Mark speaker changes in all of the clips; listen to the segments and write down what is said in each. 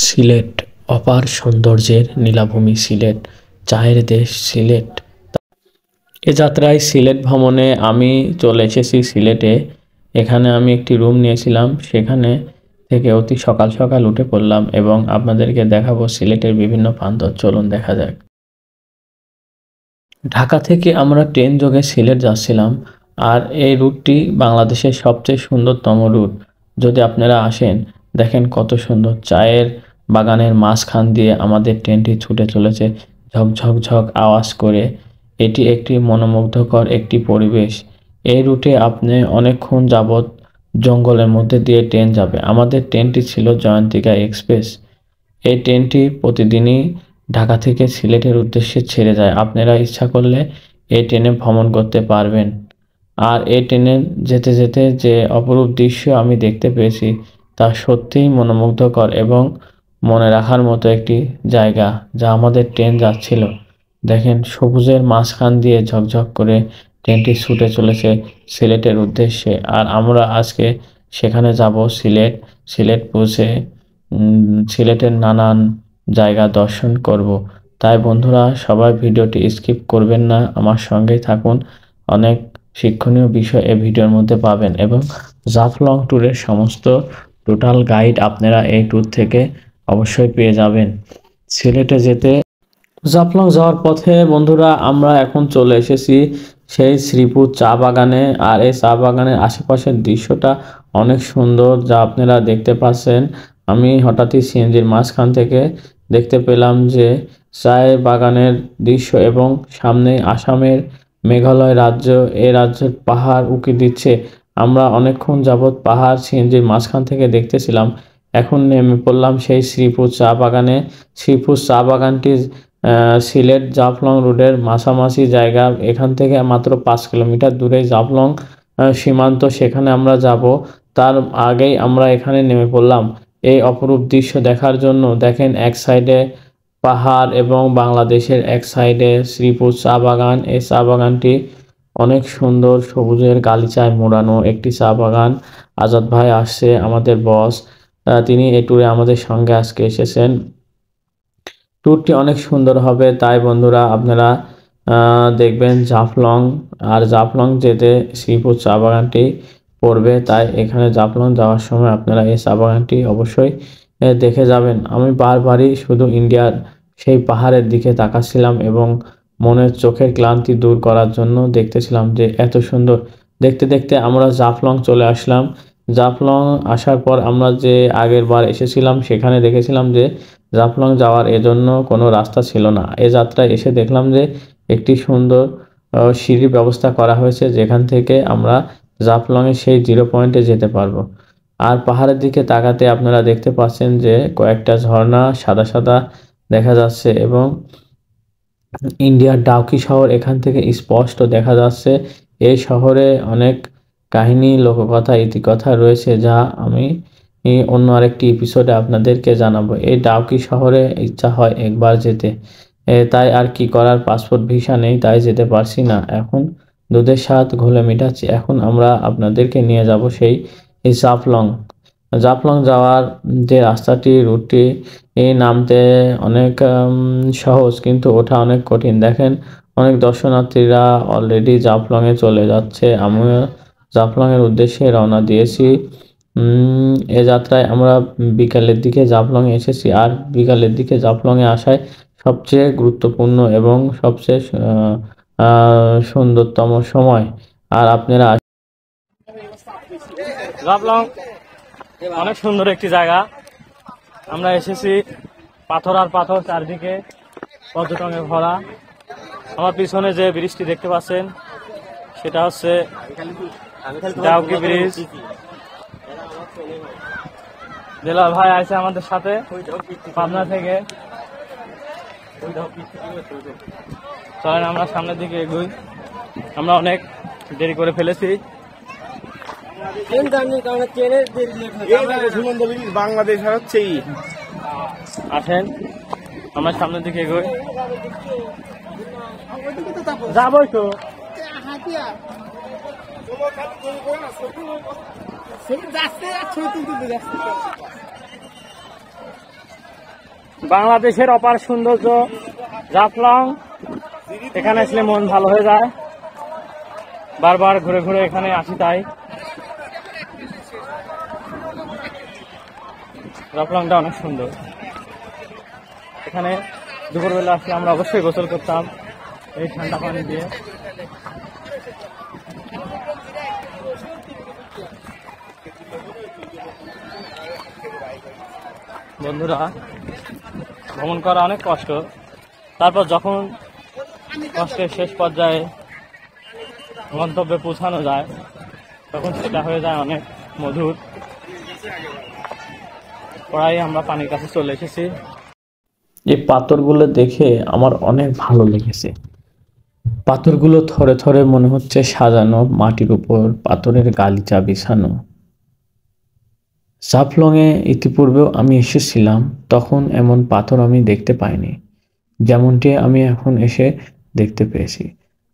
Speaker 1: সিলেট অপার সৌন্দর্যের নীলাভূমি সিলেট, চায়ের দেশ সিলেট। এ যাত্রায় সিলেট ভ্রমণে আমি চলে এসেছি সিলেটে। এখানে আমি একটি রুম নিয়েছিলাম, সেখানে থেকে অতি সকাল সকাল উঠে পড়লাম এবং আপনাদেরকে দেখাবো সিলেটের বিভিন্ন প্রান্তর। চলুন দেখা যাক। ঢাকা থেকে আমরা ট্রেন যোগে সিলেট যাচ্ছিলাম, আর এই রুটটি বাংলাদেশের সবচেয়ে সুন্দরতম রুট। যদি আপনারা আসেন, দেখেন কত সুন্দর চায়ের বাগানের মাঝখান দিয়ে আমাদের ট্রেনটি ছুটে চলেছে ঝকঝক ঝক আওয়াজ করে। এটি একটি মনোমুগ্ধকর একটি পরিবেশ। এই রুটে আপনি অনেকক্ষণ যাবৎ জঙ্গলের মধ্যে দিয়ে ট্রেন যাবে। আমাদের ট্রেনটি ছিল জয়ন্তিকা এক্সপ্রেস। এই ট্রেনটি প্রতিদিনই ঢাকা থেকে সিলেটের উদ্দেশ্যে ছেড়ে যায়। আপনারা ইচ্ছা করলে এই ট্রেনে ভ্রমণ করতে পারবেন। আর এই ট্রেনে যেতে যেতে যে অপরূপ দৃশ্য আমি দেখতে পেয়েছি, তা সত্যিই মনোমুগ্ধকর এবং মনে রাখার মতো একটি জায়গা, যা আমাদের ট্রেন যাচ্ছিল। দেখেন সবুজের মাঝখান দিয়ে ঝকঝক করে ট্রেনটি ছুটে চলেছে সিলেটের উদ্দেশ্যে। আর আমরা আজকে সেখানে যাব। সিলেট পৌঁছে সিলেটের নানান জায়গা দর্শন করব। তাই বন্ধুরা, সবাই ভিডিওটি স্কিপ করবেন না, আমার সঙ্গেই থাকুন। অনেক শিক্ষণীয় বিষয় এই ভিডিওর মধ্যে পাবেন এবং জাফলং ট্যুরের সমস্ত টোটাল গাইড আপনারা এই ট্যুর থেকে অবশ্যই পেয়ে যাবেন। সিলেটে যেতে জাফলং যাওয়ার পথে বন্ধুরা আমরা এখন চলে এসেছি সেই শ্রীপুর চা বাগানে। আর এই চা বাগানের আশেপাশের দৃশ্যটা অনেক সুন্দর, যা আপনারা দেখতে পাচ্ছেন। আমি হঠাৎই সিএনজির মাঝখান থেকে দেখতে পেলাম যে চায়ের বাগানের দৃশ্য এবং সামনে আসামের মেঘালয় রাজ্য, এই রাজ্যের পাহাড় উঁকি দিচ্ছে। আমরা অনেকক্ষণ যাবৎ পাহাড় সিএনজির মাঝখান থেকে দেখতেছিলাম। এখন নেমে পড়লাম সেই শ্রীপুর চা বাগানে। শ্রীপুর চা বাগানটি সিলেট জাফলং রোডের মাঝামাঝি জায়গা। এখান থেকে মাত্র 5 কিলোমিটার দূরে জাফলং সীমান্ত, সেখানে আমরা যাব। তার আগেই আমরা এখানে নেমে পড়লাম এই অপরূপ দৃশ্য দেখার জন্য। দেখেন এক সাইডে পাহাড় এবং বাংলাদেশের এক সাইডে শ্রীপুর চা বাগান। এই চা বাগানটি অনেক সুন্দর, সবুজের গালিচায় মোড়ানো একটি চা বাগান। আজাদ ভাই আসছে, আমাদের বস, তিনি এই ট্যুরে আমাদের সঙ্গে আজকে এসেছেন। ট্যুরটি অনেক সুন্দর হবে, তাই বন্ধুরা আপনারা দেখবেন জাফলং। আর জাফলং যেতে শ্রীপুর চা বাগানটি পড়বে, তাই এখানে জাফলং যাওয়ার সময় আপনারা এই চা বাগানটি অবশ্যই দেখে যাবেন। আমি বারবারই শুধু ইন্ডিয়ার সেই পাহাড়ের দিকে তাকাচ্ছিলাম এবং মনের চোখের ক্লান্তি দূর করার জন্য দেখতেছিলাম যে এত সুন্দর। দেখতে দেখতে আমরা জাফলং চলে আসলাম। জাফলং আসার পর আমরা যে আগের বার এসেছিলাম সেখানে দেখেছিলাম যে জাফলং যাওয়ার এজন্য কোনো রাস্তা ছিল না। এ যাত্রায় এসে দেখলাম যে একটি সুন্দর সিঁড়ির ব্যবস্থা করা হয়েছে, যেখান থেকে আমরা জাফলংয়ের সেই 0 পয়েন্টে যেতে পারবো। আর পাহাড়ের দিকে তাকাতে আপনারা দেখতে পাচ্ছেন যে কয়েকটা ঝর্ণা সাদা সাদা দেখা যাচ্ছে এবং ইন্ডিয়ার ডাউকি শহর এখান থেকে স্পষ্ট দেখা যাচ্ছে। এই শহরে অনেক কাহিনী, লোককথা, ইতিকথা রয়েছে, যা আমি অন্য আরেকটি এপিসোডে আপনাদেরকে জানাবো। এই ডাউকি শহরে ইচ্ছা হয় একবার যেতে, তাই আর কি করার, পাসপোর্ট ভিসা নেই, তাই যেতে পারছি না। এখন দুধের স্বাদ ঘোলে মেটাচ্ছি। এখন আমরা আপনাদেরকে নিয়ে যাব সেই জাফলং যাওয়ার যে রাস্তাটি, রুটটি নামতে অনেক সহজ, কিন্তু ওঠা অনেক কঠিন। দেখেন অনেক দর্শনার্থীরা অলরেডি জাফলংয়ে চলে যাচ্ছে। আমিও জাফলংয়ের উদ্দেশ্যে রওনা দিয়েছি। এ যাত্রায় আমরা বিকালের দিকে জাফলংয়ে এসেছি। আর বিকালের দিকে জাফলংয়ে আসায় সবচেয়ে গুরুত্বপূর্ণ এবং সবচেয়ে সুন্দরতম সময়। আর আপনারা
Speaker 2: জাফলং অনেক সুন্দর একটি জায়গা। আমরা এসেছি, পাথর আর পাথর চারদিকে পর্যটনে ভরা। আমার পিছনে যে ব্রিজটি দেখতে পাচ্ছেন সেটা হচ্ছে ডাউকি ব্রিজ। বেলাল ভাই আছে আমাদের সাথে পাবনা থেকে। চলেন আমরা সামনের দিকে এগোই, আমরা অনেক দেরি করে ফেলেছি।
Speaker 3: বাংলাদেশ হচ্ছে
Speaker 2: আসেন আমরা সামনের দিকে এগোই। যাবই তো, বাংলাদেশের অপার সৌন্দর্য জাফলং, এখানে আসলে মন ভালো হয়ে যায়। বারবার ঘুরে ঘুরে এখানে আসি তাই। জাফলংটা অনেক সুন্দর। এখানে দুপুরবেলা আসলে আমরা অবশ্যই গোসল করতাম এই ঠান্ডা পানি দিয়ে। বন্ধুরা, ভ্রমণ করা অনেক কষ্ট, তারপর যখন কষ্টের শেষ পর্যায়ে গন্তব্যে পৌঁছানো যায় তখন সেটা হয়ে যায় অনেক মধুর। প্রায় আমরা পানির কাছে চলে এসেছি।
Speaker 1: এই পাথরগুলো দেখে আমার অনেক ভালো লেগেছে। পাথরগুলো থরে থরে মনে হচ্ছে সাজানো, মাটির উপর পাথরের গালিচা বিছানো। জাফলংয়ে ইতিপূর্বেও আমি এসেছিলাম, তখন এমন পাথর আমি দেখতে পাইনি যেমনটি আমি এখন এসে দেখতে পেয়েছি।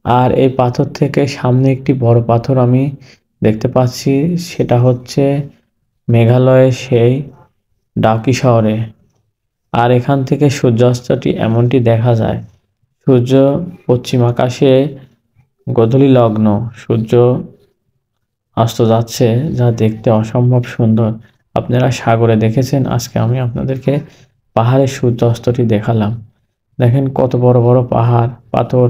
Speaker 1: আর এই পাথর থেকে সামনে একটি বড় পাথর আমি দেখতে পাচ্ছি, সেটা হচ্ছে মেঘালয়ের সেই ডাউকি শহরে। আর এখান থেকে সূর্যাস্তটি এমনটি দেখা যায়, সূর্য পশ্চিম আকাশে গোধূলি লগ্ন সূর্য অস্ত যাচ্ছে, যা দেখতে অসম্ভব সুন্দর। আপনারা সাগরে দেখেছেন, আজকে আমি আপনাদেরকে পাহাড়ের সূর্যাস্তটি দেখালাম। দেখেন কত বড় বড় পাহাড়, পাথর,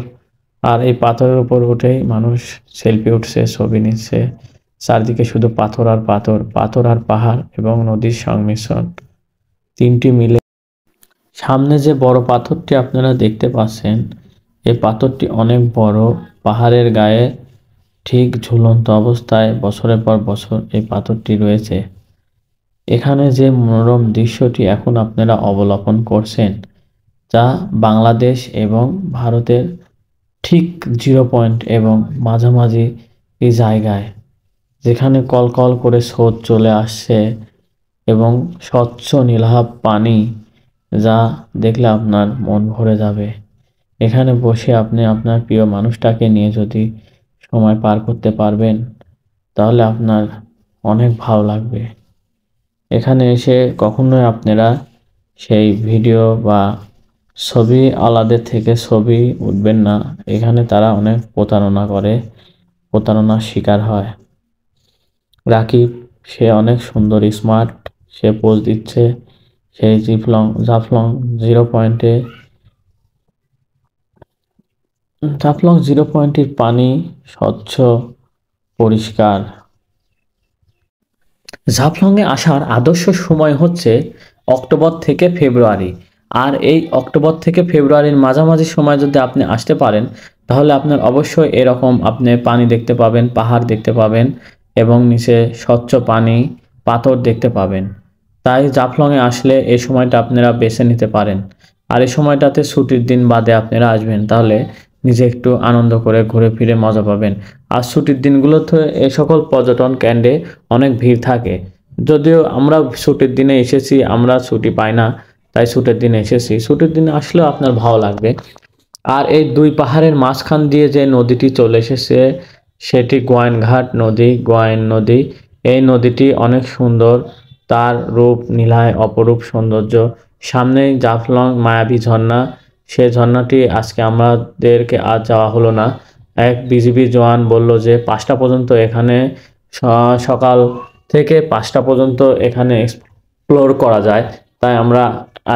Speaker 1: আর এই পাথরের উপর উঠেই মানুষ সেলফি উঠছে, ছবি নিচ্ছে। চারদিকে শুধু পাথর আর পাথর, পাথর আর পাহাড় এবং নদীর সংমিশ্রণ, তিনটি মিলে। সামনে যে বড় পাথরটি আপনারা দেখতে পাচ্ছেন, এই পাথরটি অনেক বড়। পাহাড়ের গায়ে ঠিক ঝুলন্ত অবস্থায় বছরের পর বছর এই পাথরটি রয়েছে। এখানে যে মনোরম দৃশ্যটি এখন আপনারা অবলোকন করছেন, যা বাংলাদেশ এবং ভারতের ঠিক 0 পয়েন্ট এবং মাঝামাঝি এই জায়গায়, যেখানে কলকল করে স্রোত চলে আসছে এবং স্বচ্ছ নীলাভ পানি, যা দেখলে আপনার মন ভরে যাবে। এখানে বসে আপনি আপনার প্রিয় মানুষটাকে নিয়ে যদি সময় পার করতে পারবেন, তাহলে আপনার অনেক ভালো লাগবে। এখানে এসে কখনোই আপনারা সেই ভিডিও বা ছবি আলাদের থেকে ছবি উঠবেন না। এখানে তারা অনেক প্রতারণা করে, প্রতারণার শিকার হয়। রাকিব, সে অনেক সুন্দর স্মার্ট, সে পোজ দিচ্ছে সেই জাফলং 0 পয়েন্টে। জাফলং 0 পয়েন্টের পানি স্বচ্ছ, পরিষ্কার। জাফলংয়ে আসার আদর্শ সময় হচ্ছে অক্টোবর থেকে ফেব্রুয়ারি। আর এই অক্টোবর থেকে ফেব্রুয়ারির মাঝামাঝি সময় যদি আপনি আসতে পারেন, তাহলে আপনার অবশ্যই এরকম আপনি পানি দেখতে পাবেন, পাহাড় দেখতে পাবেন এবং নিচে স্বচ্ছ পানি, পাথর দেখতে পাবেন। তাই জাফলংয়ে আসলে এই সময়টা আপনারা বেছে নিতে পারেন। আর এই সময়টাতে ছুটির দিন বাদে আপনারা আসবেন, তাহলে নিজে একটু আনন্দ করে ঘুরে ফিরে মজা পাবেন। আর ছুটির দিনগুলোতে এই সকল পর্যটন কেন্দ্রে অনেক ভিড় থাকে। যদিও আমরা ছুটির দিনে এসেছি, আমরা ছুটি পাই না, তাই ছুটির দিনে এসেছি। ছুটির দিনে আসলেও আপনার ভালো লাগবে। আর এই দুই পাহাড়ের মাঝখান দিয়ে যে নদীটি চলে এসেছে, সেটি গোয়াইনঘাট নদী, গোয়াইন নদী। এই নদীটি অনেক সুন্দর, তার রূপ নীলায় অপরূপ সৌন্দর্য। সামনেই জাফলং মায়াবী ঝর্ণা, সে ঝর্ণাটি আজকে আমাদেরকে আজ যাওয়া হলো না। এক বিজিবি জওয়ান বলল যে 5টা পর্যন্ত এখানে, সকাল থেকে 5টা পর্যন্ত এখানে এক্সপ্লোর করা যায়। তাই আমরা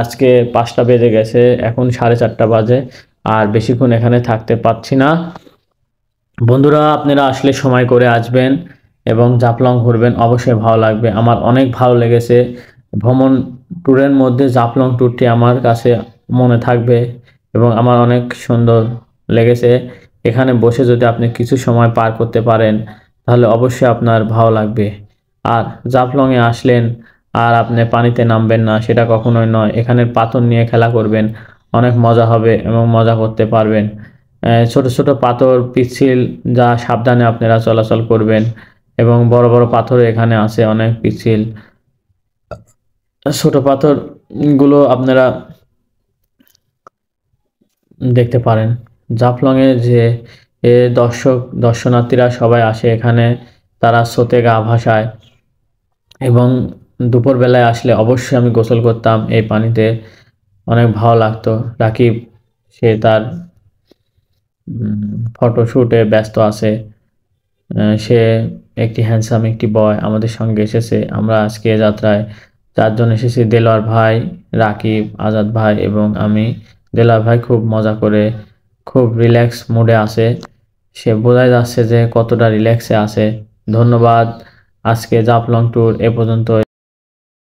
Speaker 1: আজকে 5টা বেজে গেছে, এখন 4:30 বাজে, আর বেশিক্ষণ এখানে থাকতে পাচ্ছি না। বন্ধুরা, আপনারা আসলে সময় করে আসবেন এবং জাফলং ঘুরবেন, অবশ্যই ভালো লাগবে। আমার অনেক ভালো লেগেছে। ভ্রমণ ট্যুরের মধ্যে জাফলং ট্যুরটি আমার কাছে মনে থাকবে এবং আমার অনেক সুন্দর লেগেছে। এখানে বসে যদি আপনি কিছু সময় পার করতে পারেন, তাহলে অবশ্যই আপনার ভালো লাগবে। আর জাফলংয়ে আসলেন আর আপনি পানিতে নামবেন না, সেটা কখনোই নয়। এখানের পাথর নিয়ে খেলা করবেন, অনেক মজা হবে এবং মজা করতে পারবেন। ছোট ছোট পাথর, পিচ্ছিল, যা সাবধানে আপনারা চলাচল করবেন। এবং বড় বড় পাথর এখানে আছে, অনেক পিচ্ছিল। ছোট পাথরগুলো আপনারা দেখতে পারেন। জাফলংয়ে যে দর্শনার্থীরা সবাই আসে এখানে, তারা স্রোতে গা ভাসায়। এবং দুপুরবেলায় আসলে অবশ্যই আমি গোসল করতাম এই পানিতে। অনেক ভালো লাগতো। রাকিব সে তার ফটোশ্যুটে ব্যস্ত আছে। সে একটি হ্যান্ডসাম একটি বয় আমাদের সঙ্গে এসেছে। আমরা আজকে যাত্রায় 4 জন এসেছি, দেলোয়ার ভাই, রাকিব, আজাদ ভাই এবং আমি। দেলোয়ার ভাই খুব মজা করে খুব রিল্যাক্স মুডে আছে। সে বোঝাই যাচ্ছে যে কতটা রিল্যাক্সে আছে। ধন্যবাদ। আজকে জাফলং ট্যুর এ পর্যন্ত।